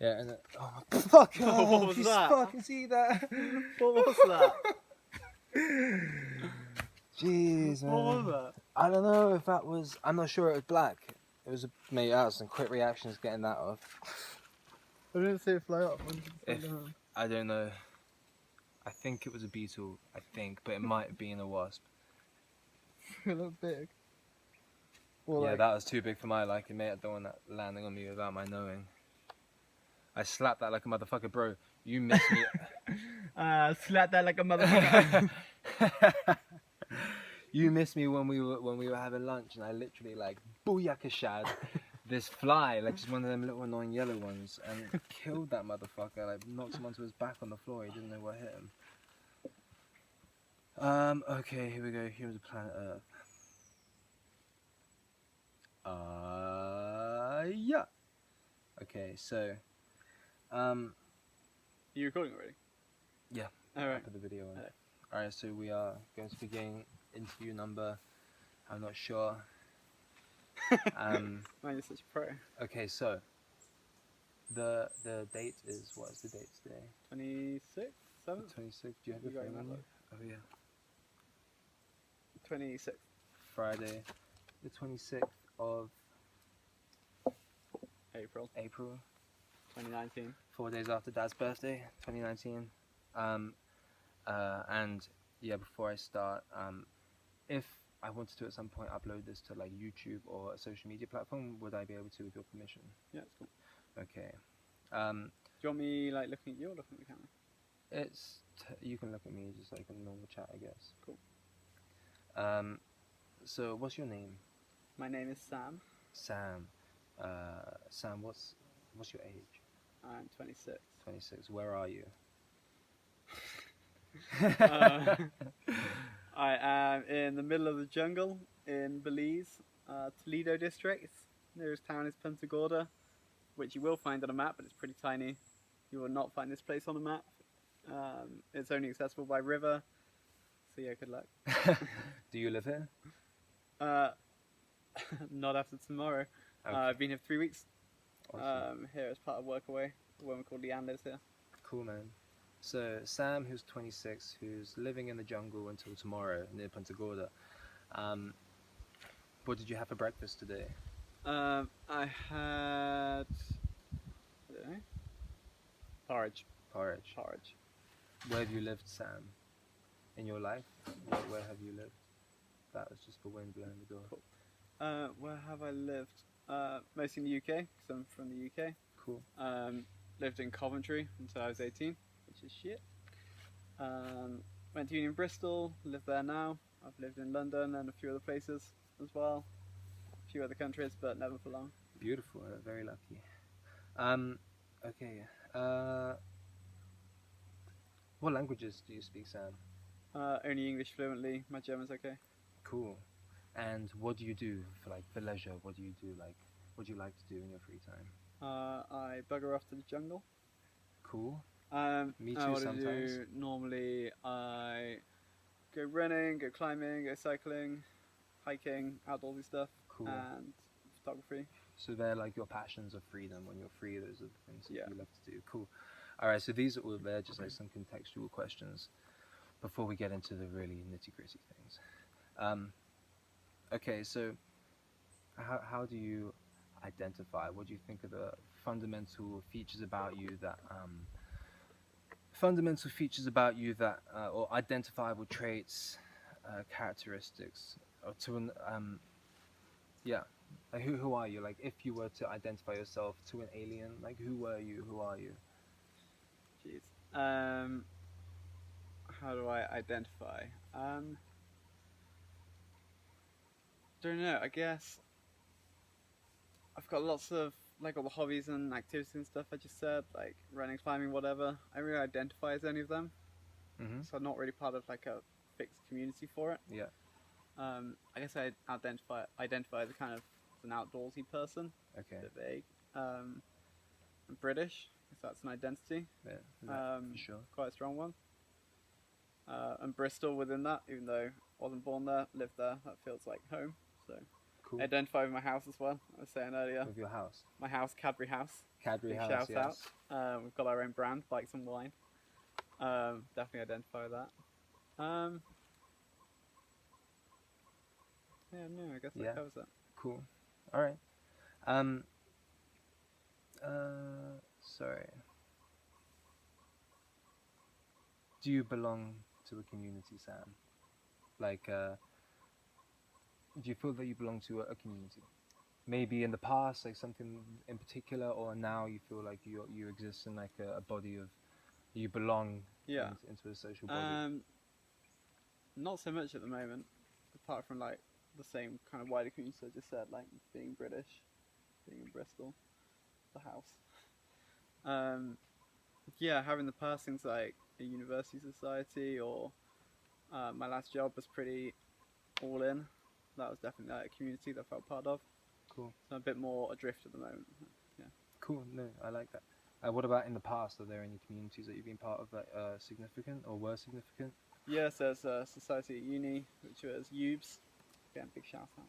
Yeah, and oh my fuck! What was you that? fucking see that? What was that? Jeez, man. What was that? I don't know if that was. I'm not sure it was black. It was mate. That was some quick reactions getting that off. I didn't see it fly up. I don't know. I think it was a beetle. I think, but it might have been a wasp. It looked big. Well, Yeah, like, that was too big for my liking, mate. I don't want that landing on me without my knowing. I slapped that like a motherfucker, bro. You missed me. slap that like a motherfucker. You missed me when we were having lunch, and I literally like booyakashad this fly, like just one of them little annoying yellow ones, and killed that motherfucker. Like knocked him onto his back on the floor. He didn't know what hit him. Okay, here we go. Humanz of Planet Earth. Yeah. Okay, so, You recording already? Yeah. Alright. I'll put the video on. Alright, so we are going to begin interview number, I'm not sure. Man, you're such a pro. Okay, so, the date is, what is the date today? 26? 7? 26, do you have your phone on you? Oh yeah. 26. Friday, the 26th of April April. 2019. 4 days after Dad's birthday, 2019. And yeah, before I start, if I wanted to at some point upload this to like YouTube or a social media platform, would I be able to with your permission? Yeah, it's cool. Okay. Do you want me like looking at you or looking at the camera? You can look at me just like a normal chat, I guess. Cool. So what's your name? My name is Sam. Sam. Sam, what's your age? I'm 26. 26. Where are you? I am in the middle of the jungle in Belize, Toledo district. Nearest town is Punta Gorda, which you will find on a map, but it's pretty tiny. You will not find this place on a map. It's only accessible by river, so yeah, good luck. Do you live here? Not after tomorrow. Okay. I've been here for 3 weeks. Awesome. Here as part of Workaway. A woman called Leanne lives here. Cool, man. So Sam, who's 26, who's living in the jungle until tomorrow near Punta Gorda. What did you have for breakfast today? I had, I don't know, porridge. Porridge. Where have you lived, Sam? In your life? Where have you lived? That was just the wind blowing the door. Cool. Where have I lived? Mostly in the UK, because I'm from the UK. Cool. Lived in Coventry until I was 18, which is shit. Went to uni in Bristol, live there now. I've lived in London and a few other places as well. A few other countries, but never for long. Beautiful, very lucky. Okay. What languages do you speak, Sam? Only English fluently. My German's okay. Cool. And what do you do for leisure? What do you do what do you like to do in your free time? I bugger off to the jungle. Cool. Me too what sometimes. I do normally, I go running, go climbing, go cycling, hiking, outdoorsy stuff, Cool. and photography. So they're like your passions of freedom. When you're free, those are the things that Yeah. you love to do. Cool. All right, so these are all there, just like some contextual questions before we get into the really nitty-gritty things. Okay, so how do you identify? What do you think are the fundamental features about you that or identifiable traits, characteristics, or like who are you? Like if you were to identify yourself to an alien, like who were you? Who are you? Jeez. How do I identify? Don't know. I guess I've got lots of like all the hobbies and activities and stuff I just said, like running, climbing, whatever. I don't really identify as any of them, so I'm not really part of like a fixed community for it. Yeah. I guess I identify as a kind of an outdoorsy person. Okay. A bit vague. I'm British, I guess that's an identity. Yeah. For sure. Quite a strong one. And Bristol within that, even though I wasn't born there, lived there, that feels like home. So Cool. Identify with my house as well. I was saying earlier. With your house. My house, Cadbury House. Cadbury Big House, shout yes. out. We've got our own brand, Bikes and Wine. Definitely identify with that. Yeah, no, I guess that covers it. Cool. All right. Um. Sorry. Do you belong to a community, Sam? Like, do you feel that you belong to a community? Maybe in the past, like something in particular, or now you feel like you exist in like a body of, you belong into a social body. Not so much at the moment, apart from like the same kind of wider community I just said, like being British, being in Bristol, the house. Having the passings like a university society or my last job was pretty all in. That was definitely like a community that I felt part of. Cool. So I'm a bit more adrift at the moment. Yeah. Cool. No, I like that. What about in the past? Are there any communities that you've been part of that are significant or were significant? Yes, there's a society at uni, which was UBS. Again, big shout out.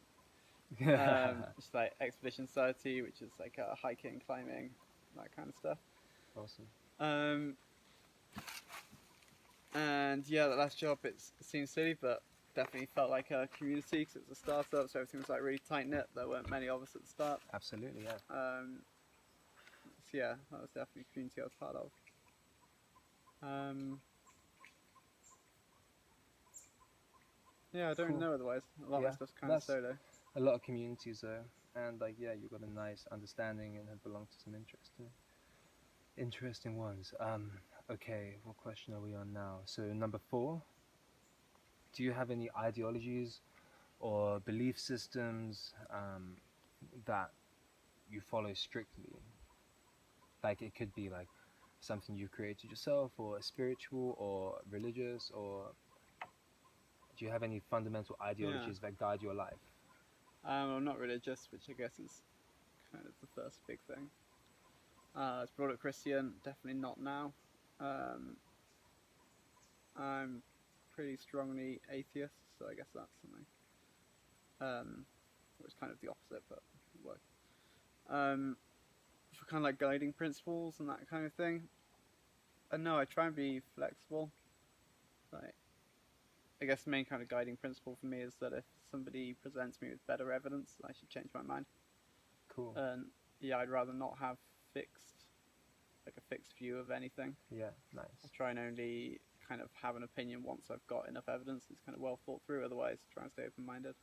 It's like Expedition Society, which is like hiking, climbing, that kind of stuff. Awesome. And yeah, that last job, it seems silly, but definitely felt like a community because it was a startup, so everything was like really tight knit. There weren't many of us at the start. Absolutely, yeah. So yeah, that was definitely a community I was part of. Yeah, I don't Cool. know otherwise. A lot of my stuff's kind of solo. A lot of communities though, and like you've got a nice understanding and have belonged to some interesting ones. Okay, what question are we on now? So number 4. Do you have any ideologies or belief systems that you follow strictly? Like it could be like something you've created yourself, or spiritual, or religious, or do you have any fundamental ideologies that guide your life? I'm not religious, which I guess is kind of the first big thing. I was brought up Christian, definitely not now. I'm pretty strongly atheist, so I guess that's something. It's kind of the opposite, but it works. For kind of like guiding principles and that kind of thing, no, I try and be flexible. Like, I guess the main kind of guiding principle for me is that if somebody presents me with better evidence, I should change my mind. Cool. And I'd rather not have a fixed view of anything. Yeah, nice. I try and only kind of have an opinion once I've got enough evidence that's kind of well thought through. Otherwise, try and stay open-minded.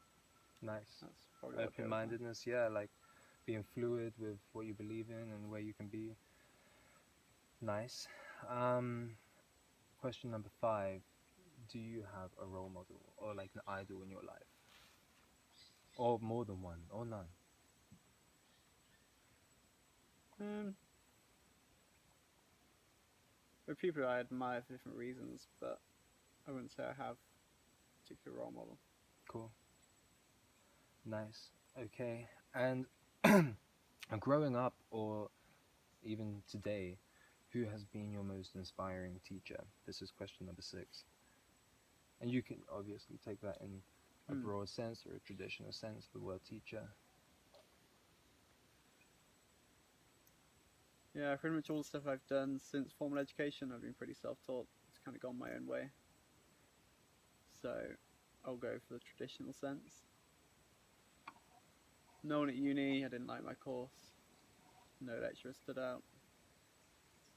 Nice. That's probably open-mindedness, like being fluid with what you believe in and where you can be. Nice. Question number 5. Do you have a role model or like an idol in your life? Or more than one, or none? There are people I admire for different reasons, but I wouldn't say I have a particular role model. Cool. Nice. Okay. And growing up, or even today, who has been your most inspiring teacher? This is question number 6. And you can obviously take that in a broad sense or a traditional sense, the word teacher. Yeah, pretty much all the stuff I've done since formal education, I've been pretty self-taught. It's kind of gone my own way. So I'll go for the traditional sense. No one at uni, I didn't like my course. No lecturer stood out.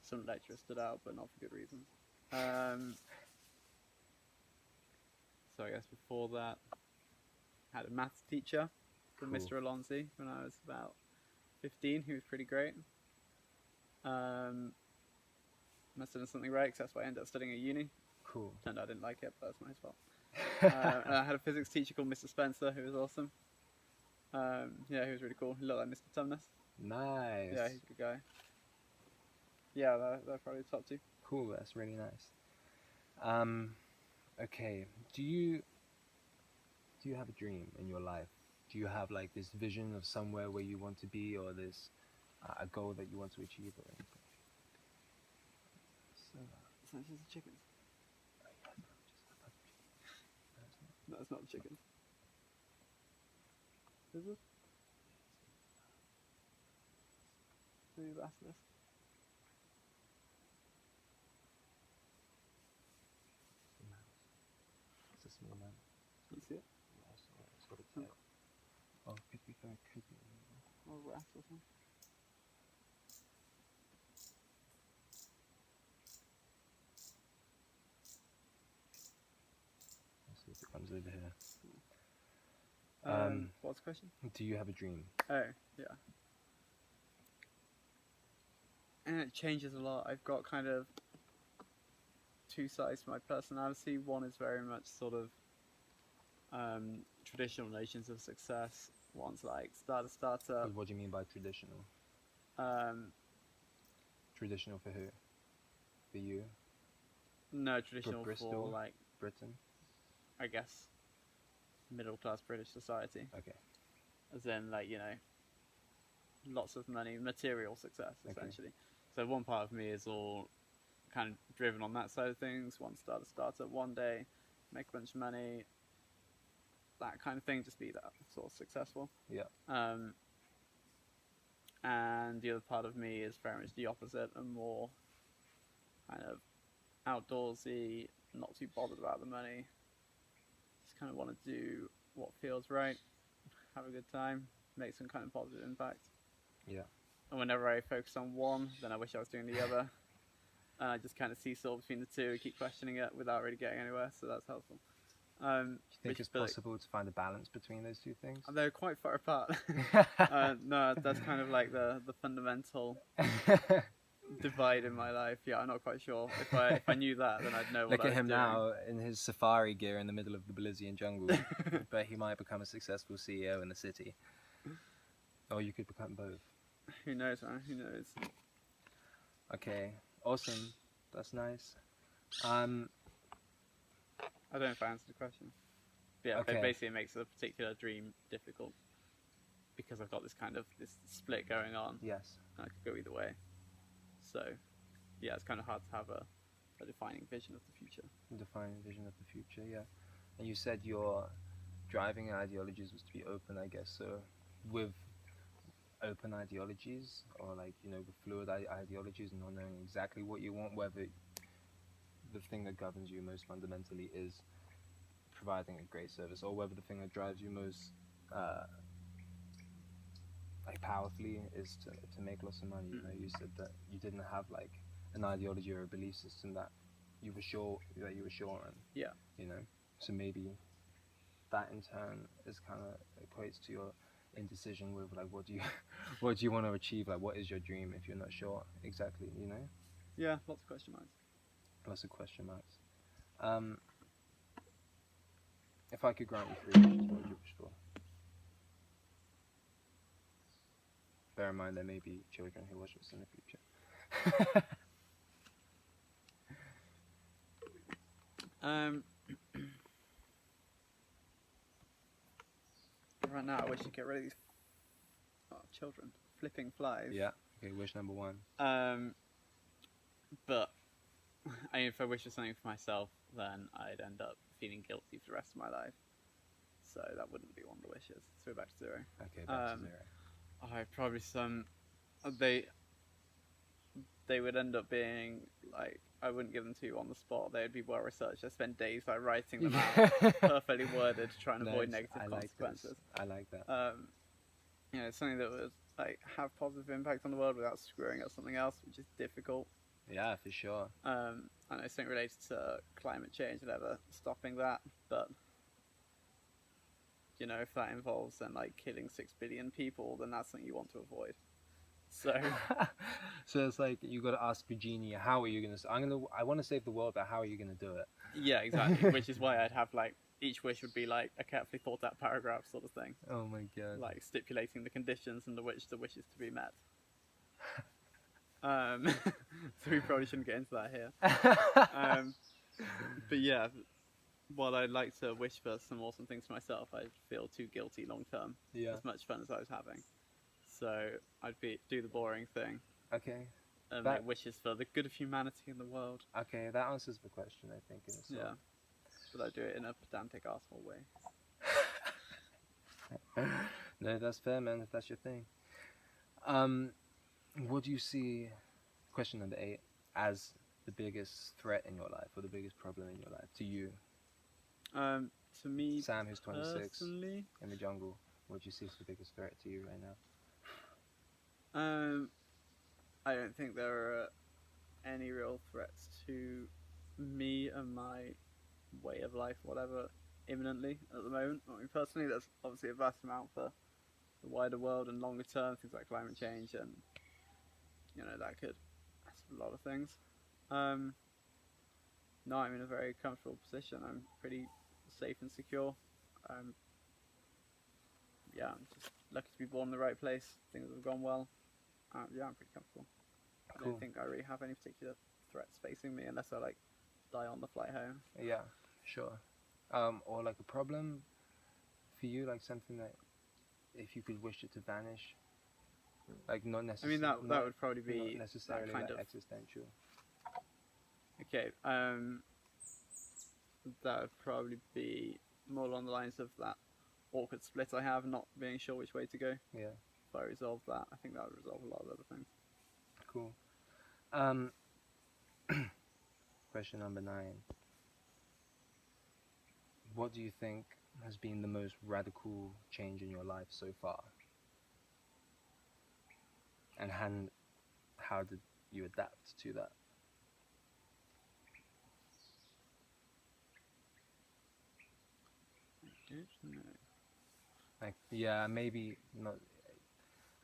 Some lecturers stood out, but not for good reasons. So I guess before that, I had a maths teacher called Mr. Alonzi when I was about 15, who was pretty great. Must have done something right, because that's why I ended up studying at uni. Cool. Turned out I didn't like it, but that's my fault. And I had a physics teacher called Mr. Spencer, who was awesome. He was really cool. He looked like Mr. Tumnus. Nice. Yeah, he's a good guy. Yeah, they're probably the top 2. Cool, that's really nice. Okay, do you have a dream in your life? Do you have like this vision of somewhere where you want to be, or this a goal that you want to achieve, or anything? So it's just the chickens. No, it's not the chickens. Scissors? Maybe basilisk. It's a small man. Can you see it? Yeah, it's got a tail. Oh, could be very creepy. Or a rat or something? Let's see if it comes over here. What's the question? Do you have a dream? Oh, yeah. And it changes a lot. I've got kind of two sides to my personality. One is very much sort of traditional notions of success. One's like startup. What do you mean by traditional? Traditional for who? For you? No, traditional for Bristol? like, Britain? I guess, middle class British society. Okay. As in, like, you know, lots of money, material success, Okay. essentially. So one part of me is all kind of driven on that side of things. Want to start a startup one day, make a bunch of money, that kind of thing, just be that sort of successful. Yeah. And the other part of me is very much the opposite and more kind of outdoorsy, not too bothered about the money. Just kind of want to do what feels right, have a good time, make some kind of positive impact. Yeah. And whenever I focus on one, then I wish I was doing the other. And I just kind of seesaw between the two, keep questioning it without really getting anywhere, so that's helpful. Do you think it's possible to find a balance between those two things? They're quite far apart. No, that's kind of like the fundamental divide in my life. Yeah, I'm not quite sure. If I knew that, then I'd know what Look I at was him doing. now in his safari gear in the middle of the Belizean jungle. But he might become a successful CEO in the city. Or you could become both. Who knows, man? Who knows? Okay, awesome. That's nice. I don't know if I answered the question. But yeah, Okay. basically it makes a particular dream difficult because I've got this split going on. Yes. And I could go either way. So, yeah, it's kind of hard to have a defining vision of the future. Defining vision of the future, yeah. And you said your driving ideologies was to be open, I guess. So with open ideologies, or like, you know, with fluid ideologies and not knowing exactly what you want, whether the thing that governs you most fundamentally is providing a great service, or whether the thing that drives you most like powerfully is to make lots of money. You know, you said that you didn't have like an ideology or a belief system that you were sure on. Yeah. You know, so maybe that in turn is kind of equates to your indecision with like what do you want to achieve, like what is your dream if you're not sure exactly, you know. Yeah, lots of question marks. Lots of question marks. If I could grant you 3 wishes, what would you wish for? Bear in mind there may be children who watch us in the future. Right now I wish to get rid of these children flipping flies. Yeah. Okay, wish number 1. But I mean, if I wish for something for myself, then I'd end up feeling guilty for the rest of my life. So that wouldn't be one of the wishes. So we're back to 0. Okay, back to 0. I probably they would end up being like, I wouldn't give them to you on the spot. They would be well researched. I spent days like writing them out, perfectly worded, to try and avoid negative consequences. I like that. You know, something that would like have positive impact on the world without screwing up something else, which is difficult. Yeah, for sure. I know something related to climate change and ever stopping that, but you know, if that involves then like killing 6 billion people, then that's something you want to avoid. So, so it's like you got to ask the genie, how are you gonna? I want to save the world, but how are you gonna do it? Yeah, exactly. Which is why I'd have like each wish would be like a carefully thought out paragraph sort of thing. Oh my god! Like stipulating the conditions under which the wish is to be met. So we probably shouldn't get into that here. But yeah, while I'd like to wish for some awesome things for myself, I'd feel too guilty long term. Yeah. As much fun as I was having. So I'd do the boring thing. Okay. And make wishes for the good of humanity in the world. Okay, that answers the question, I think. In a yeah. But I do it in a pedantic arsehole way. No, that's fair, man. If that's your thing. What do you see? Question number 8, as the biggest threat in your life, or the biggest problem in your life to you, To me Sam, who's 26 personally, in the jungle? What do you see as the biggest threat to you right now? I don't think there are any real threats to me and my way of life, whatever, imminently at the moment. I mean, personally, there's obviously a vast amount for the wider world and longer term, things like climate change, and that could that's a lot of things. No, I'm in a very comfortable position. I'm pretty safe and secure. Um, yeah, I'm just lucky to be born in the right place. Things have gone well. Yeah, I'm pretty comfortable. I Cool. don't think I really have any particular threats facing me unless I die on the flight home. Yeah, sure. Or like a problem for you, like something that if you could wish it to vanish, like not I necessarily. mean, that would probably be Not necessarily that kind like of existential. okay. That would probably be more along the lines of that awkward split I have, not being sure which way to go. Yeah, If I resolve that, I think that would resolve a lot of other things. cool. Question number 9. What do you think has been the most radical change in your life so far? And how did you adapt to that? No. Like, yeah, maybe not.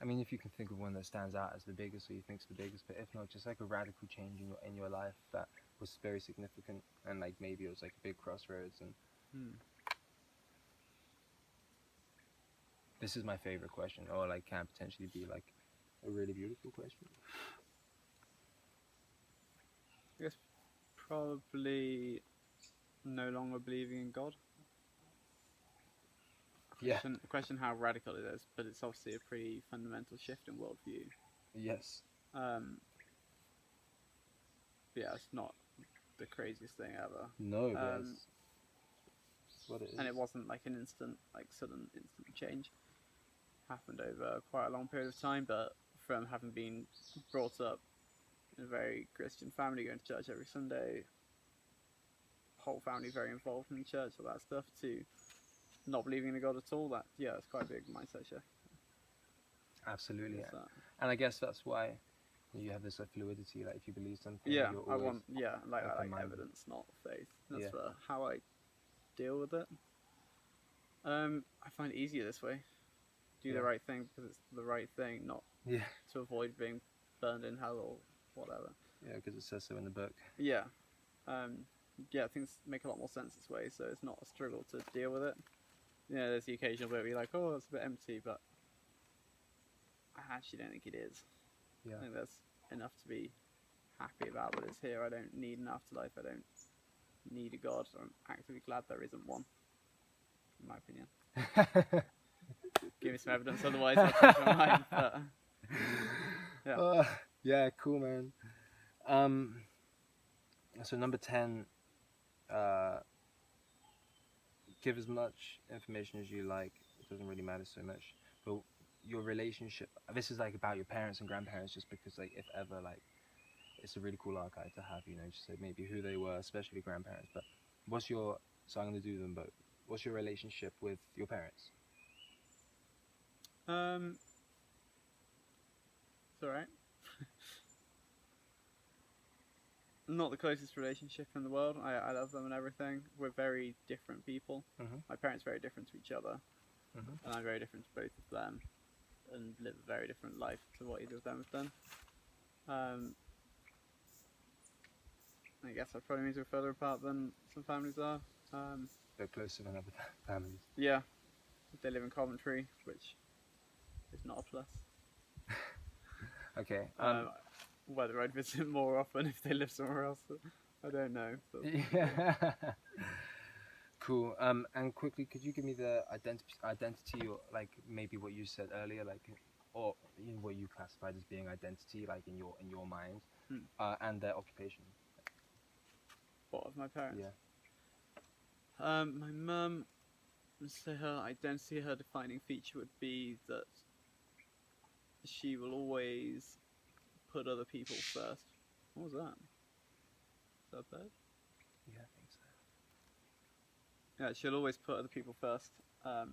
I mean, if you can think of one that stands out as the biggest, or you think's the biggest, but if not, just like a radical change in your life that was very significant, and like maybe it was like a big crossroads. And this is my favorite question, or like can potentially be like a really beautiful question. I guess probably no longer believing in God. Yeah. Question how radical it is, but it's obviously a pretty fundamental shift in worldview. Yes. Yeah, it's not the craziest thing ever. No, but it's what it is. And it wasn't like an sudden instant change. Happened over quite a long period of time, but from having been brought up in a very Christian family, going to church every Sunday, whole family very involved in the church, all that stuff, to not believing in a God at all, it's quite a big mindset shift. Absolutely. And I guess that's why you have this fluidity, like if you believe something, Yeah, you're I always want, I like open-minded. evidence, not faith. That's Yeah. for how I deal with it. I find it easier this way. Do the right thing because it's the right thing, not to avoid being burned in hell or whatever. Yeah, because it says so in the book. Yeah. Things make a lot more sense this way, so it's not a struggle to deal with it. There's the occasional bit where you're like, oh, it's a bit empty, but I actually don't think it is. Yeah. I think there's enough to be happy about that it's here. I don't need an afterlife. I don't need a God. I'm actively glad there isn't one, in my opinion. Give me some evidence, otherwise I'll change my mind. But, yeah. Yeah, cool, man. So number 10, give as much information as you like. It doesn't really matter so much. But your relationship, this is like about your parents and grandparents, just because like if ever like it's a really cool archive to have, just say maybe who they were, especially grandparents. But so I'm going to do them both. What's your relationship with your parents? It's alright. Not the closest relationship in the world. I love them and everything. We're very different people. Mm-hmm. My parents are very different to each other. Mm-hmm. And I'm very different to both of them. And live a very different life to what either of them have done. I guess that probably means we're further apart than some families are. They're closer than other families. Yeah. They live in Coventry, which is not a plus. Okay. Whether I'd visit more often if they live somewhere else, I don't know. But, yeah. Cool. And quickly, could you give me the identity, or like maybe what you said earlier, like, or what you classified as being identity, like in your mind, and their occupation. What of my parents? Yeah. My mum So her identity, her defining feature would be that she will always put other people first. What was that? Is that a bird? Yeah, I think so. Yeah, she'll always put other people first.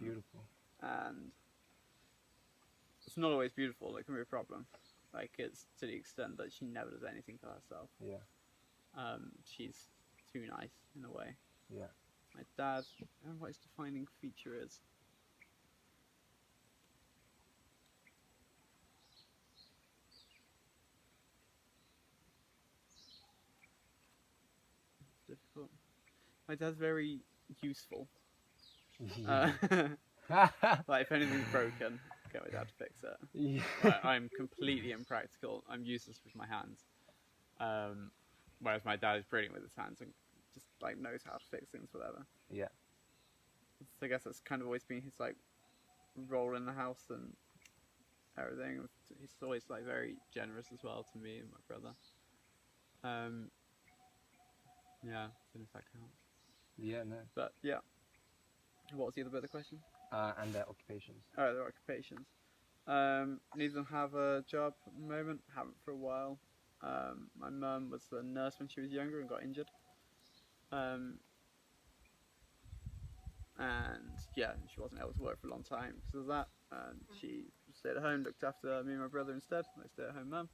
Beautiful. And it's not always beautiful. It can be a problem. Like, it's to the extent that she never does anything for herself. Yeah. She's too nice in a way. Yeah. My dad, I don't know what his defining feature is. It's difficult. My dad's very useful. Yeah. Like, if anything's broken, get my dad to fix it. Yeah. I'm completely impractical. I'm useless with my hands. Whereas my dad is brilliant with his hands and just like knows how to fix things, whatever. Yeah. So I guess that's kind of always been his like role in the house and everything. He's always like very generous as well to me and my brother. Yeah, I don't know if that counts. Yeah. No. But yeah, what was the other bit of the question? And their occupations. Oh, their occupations. Neither of them have a job at the moment. Haven't for a while. My mum was a nurse when she was younger and got injured. And yeah, she wasn't able to work for a long time because of that. And she stayed at home, looked after me and my brother instead. I stayed at home mum.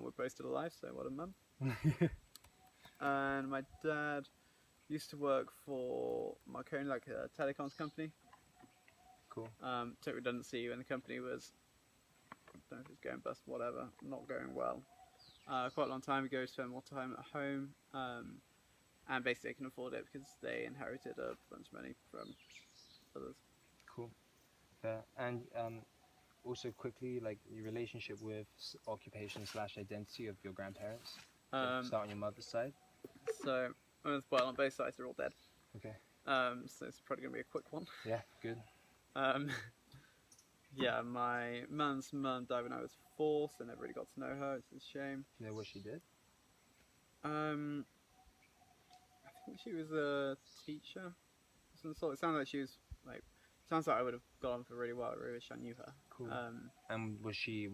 We're both still alive, so what a mum. And my dad used to work for Marconi, like a telecoms company. Cool. Took redundancy when the company was, I don't know if it was going bust, whatever, not going well. Quite a long time ago, spent more time at home, and basically can afford it because they inherited a bunch of money from others. Cool. Fair. And also quickly, like your relationship with occupation / identity of your grandparents. Start on your mother's side. So, well, on both sides, they're all dead. Okay. So it's probably going to be a quick one. Yeah. Good. Yeah, my mum's mum died when I was 4, so I never really got to know her. It's a shame. Do you know what she did? I think she was a teacher. Some sort. It sounded like she was like. Sounds like I would have got on for really well. I really wish I knew her. Cool. And was she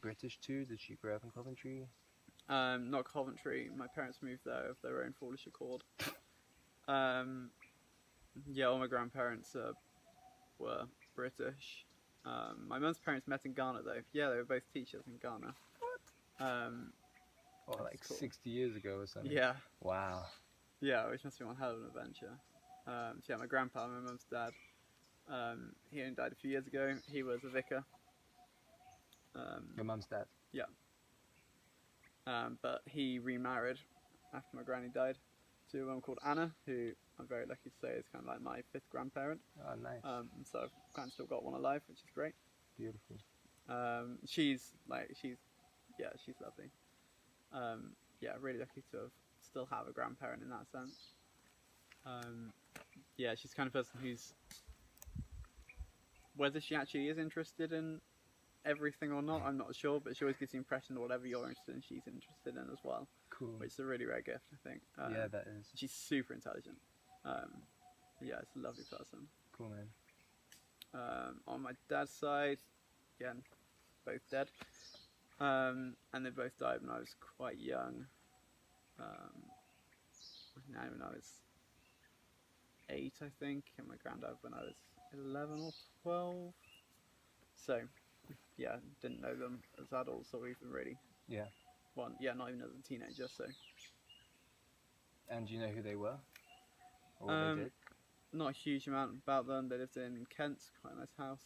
British too? Did she grow up in Coventry? Not Coventry. My parents moved there of their own foolish accord. Yeah, all my grandparents were British. My mum's parents met in Ghana though. Yeah, they were both teachers in Ghana. What? Like cool. 60 years ago or something? Yeah. Wow. Yeah, which must have been one hell of an adventure. So yeah, my grandpa, my mum's dad, he only died a few years ago. He was a vicar. Your mum's dad? Yeah. But he remarried after my granny died to a woman called Anna, who I'm very lucky to say is kind of like my 5th grandparent. Oh, nice. So I've kind of still got one alive, which is great. Beautiful. She's lovely. Yeah, really lucky to still have a grandparent in that sense. Yeah, she's the kind of person who's, whether she actually is interested in everything or not, I'm not sure, but she always gives the impression that whatever you're interested in, she's interested in as well. Cool. Which is a really rare gift, I think. Yeah, that is. She's super intelligent. Yeah, it's a lovely person. Cool, man. On my dad's side, again, both dead. And they both died when I was quite young. When I was 8, I think, and my granddad when I was 11 or 12. So, yeah, didn't know them as adults or even really. Yeah. Well, yeah, not even as a teenager. So. And do you know who they were? Or what they did? Not a huge amount about them. They lived in Kent, quite a nice house.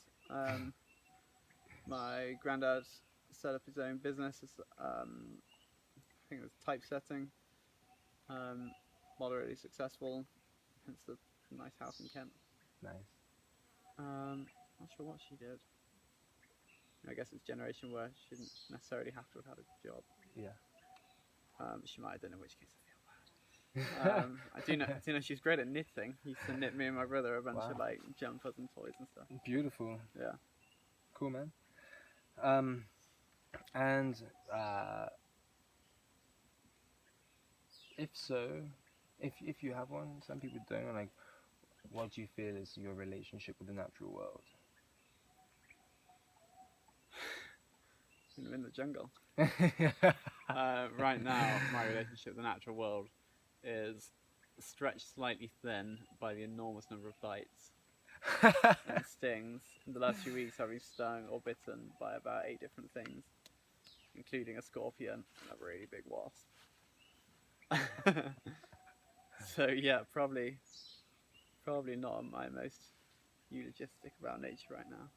My granddad set up his own business. I think it was typesetting. Moderately successful. Hence the nice house in Kent. Nice. Not sure what she did. I guess it's a generation where she didn't necessarily have to have had a job. Yeah. She might have done, in which case I feel bad. I do know she's great at knitting. He used to knit me and my brother a bunch of like jumpers and toys and stuff. Beautiful. Yeah. Cool, man. And if so, if you have one, some people don't. Like, what do you feel is your relationship with the natural world? I'm in the jungle. Right now, my relationship with the natural world is stretched slightly thin by the enormous number of bites and stings. In the last few weeks, I've been stung or bitten by about 8 different things, including a scorpion and a really big wasp. So yeah, probably not my most eulogistic about nature right now.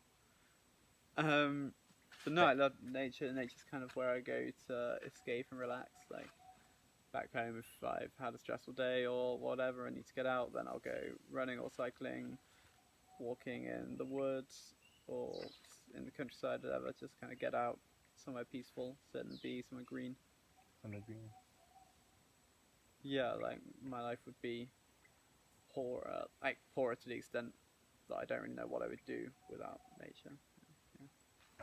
But no, I love nature. Nature's kind of where I go to escape and relax. Like back home, if I've had a stressful day or whatever, and need to get out, then I'll go running or cycling, walking in the woods or in the countryside, whatever. Just kind of get out somewhere peaceful, sit and be somewhere green. I'm agreeing. Yeah, like my life would be poorer to the extent that I don't really know what I would do without nature.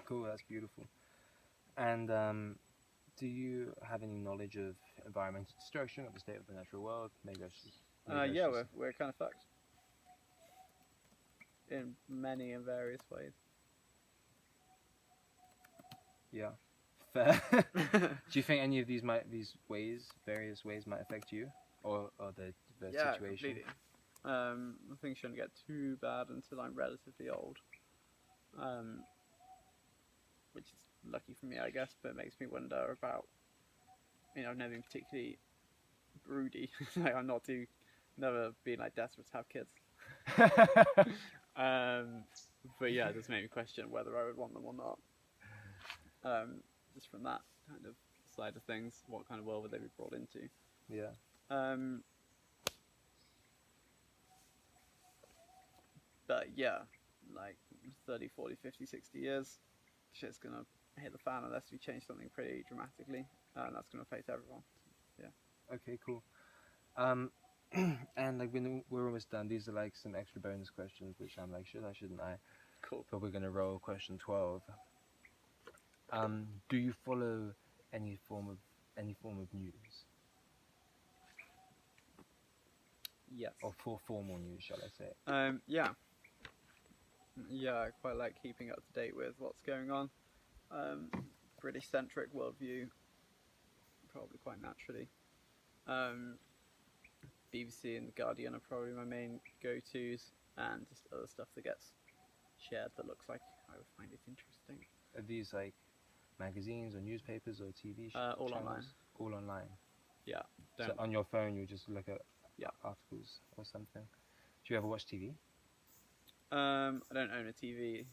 Cool, that's beautiful. And do you have any knowledge of environmental destruction of the state of the natural world? Maybe I should. Yeah, we're kind of fucked in many and various ways. Yeah. Fair. Do you think any of these various ways, might affect you, or the Yeah, situation? completely. Things shouldn't get too bad until I'm relatively old, which is lucky for me, I guess. But it makes me wonder about. I've never been particularly broody. Like I'm not too, never been like desperate to have kids. But yeah, it does make me question whether I would want them or not. Just from that kind of side of things, what kind of world would they be brought into? Yeah. But yeah, like 30, 40, 50, 60 years, shit's gonna hit the fan unless we change something pretty dramatically, and that's gonna affect everyone. Yeah. Okay. Cool. And like we're almost done. These are like some extra bonus questions, which I'm like, should I, shouldn't I? Cool. But we're gonna roll question 12. Do you follow any form of news, Yes. or for formal news, shall I say? Yeah. Yeah, I quite like keeping up to date with what's going on. British centric worldview, probably quite naturally. BBC and The Guardian are probably my main go-tos, and just other stuff that gets shared that looks like I would find it interesting. Are these like magazines or newspapers or TV All channels? online. All online. Yeah. So on your phone, you just look at Yeah. articles or something. Do you ever watch TV? I don't own a TV,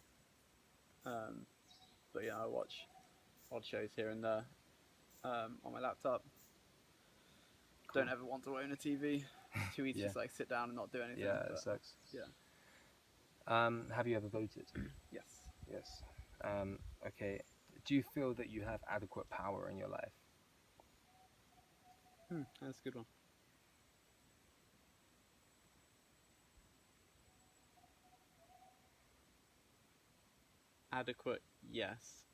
but yeah, I watch odd shows here and there on my laptop. Cool. Don't ever want to own a TV. It's too easy Yeah. to like sit down and not do anything. Yeah, but, it sucks. Yeah. Have you ever voted? Yes. Yes. Okay. Do you feel that you have adequate power in your life? That's a good one. Adequate, yes.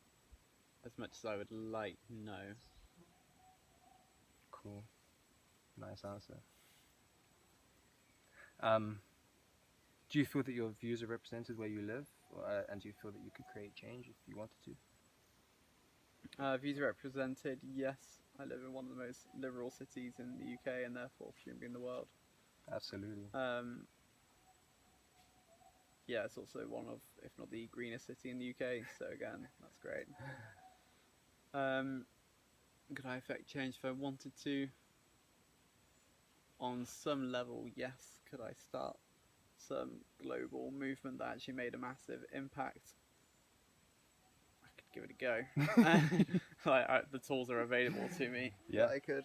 As much as I would like, no. Cool. Nice answer. Do you feel that your views are represented where you live, and do you feel that you could create change if you wanted to? Views represented, yes. I live in one of the most liberal cities in the UK and therefore presumably in the world. Absolutely. Yeah, it's also one of, if not the greenest city in the UK, so again, that's great. Could I affect change if I wanted to? On some level, yes. Could I start some global movement that actually made a massive impact? I could give it a go. The tools are available to me. Yeah. I could,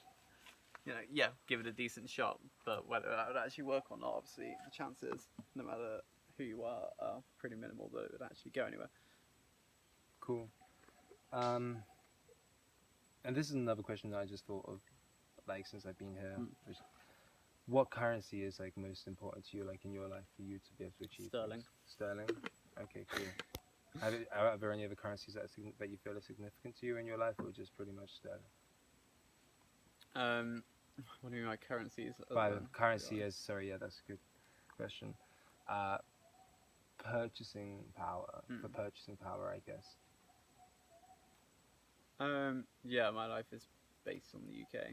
give it a decent shot. But whether that would actually work or not, obviously, the chances, no matter who you are pretty minimal that it would actually go anywhere. Cool. And this is another question that I just thought of, like, since I've been here. What currency is like most important to you, like in your life, for you to be able to achieve Sterling. things? Sterling. Okay, cool. Are there any other currencies that you feel are significant to you in your life, or just pretty much sterling? What do you mean by currencies? By currency as, sorry, yeah, that's good. question. Purchasing power for purchasing power, I guess. Yeah, my life is based on the UK,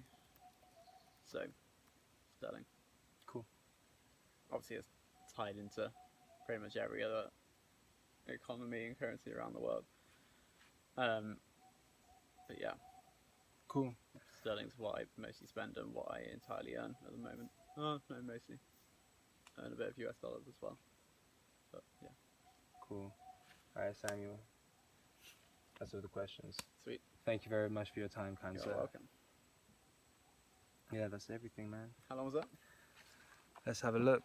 so sterling. Cool. Obviously, it's tied into pretty much every other economy and currency around the world. But yeah, Cool. sterling's what I mostly spend and what I entirely earn at the moment. Oh no, mostly earn a bit of US dollars as well. But yeah, Cool. All right, Samuel. That's all the questions. sweet. Thank you very much for your time, kind You're sir. welcome. Yeah, that's everything, man. How long was that? Let's have a look.